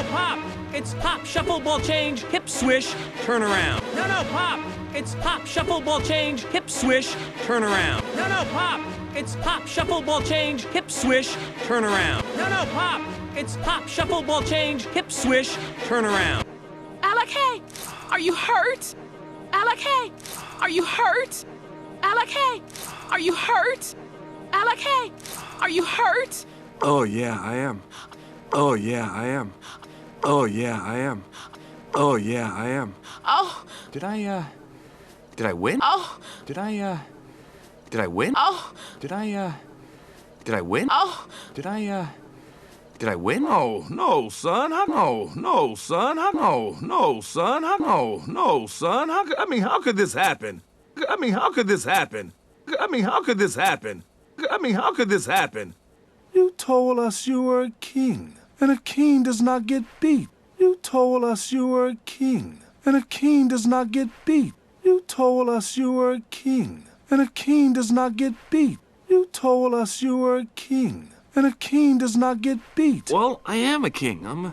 no, Pop! It's hop, shuffle, ball change, hip swish, turn around. No, no, Pop! It's hop, shuffle, ball change, hip swish, turn around. No, no, Pop! It's hop, shuffle, ball change, hip swish, turn around. No, no, Pop! It's hop, shuffle, ball change, hip swish, turn around. Alec, hey! Are you hurt? Alec, hey! Are you hurt? Alec, hey! Are you hurt? Alec, hey! Are you hurt? Oh, yeah, I am. Oh, yeah, I am. Oh, yeah, I am. Oh, yeah, I am. Oh. Did I win? Oh. Did I win? Oh. Did I win? Oh. Did I win? Oh, no, son. No, son. No, son. No, son. How could this happen? How could this happen? How could this happen? How could this happen? You told us you were a king, and a king does not get beat. You told us you were a king, and a king does not get beat. You told us you were a king, and a king does not get beat. You told us you were a king, and a king does not get beat. Well, I am a king. I'm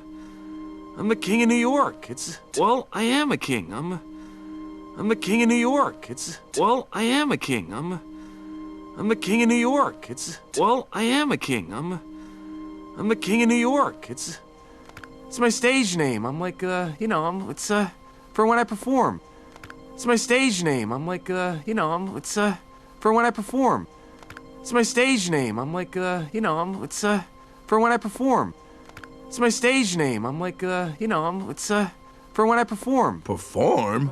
the king of New York. I am a king. I'm the king of New York. I am a king. I'm the king of New York. I am a king. I'm the king of New York. It's my stage name. I'm like, it's for when I perform. It's my stage name. I'm like, it's for when I perform. It's my stage name. I'm like, it's for when I perform. It's my stage name. I'm like, it's for when I perform. Perform?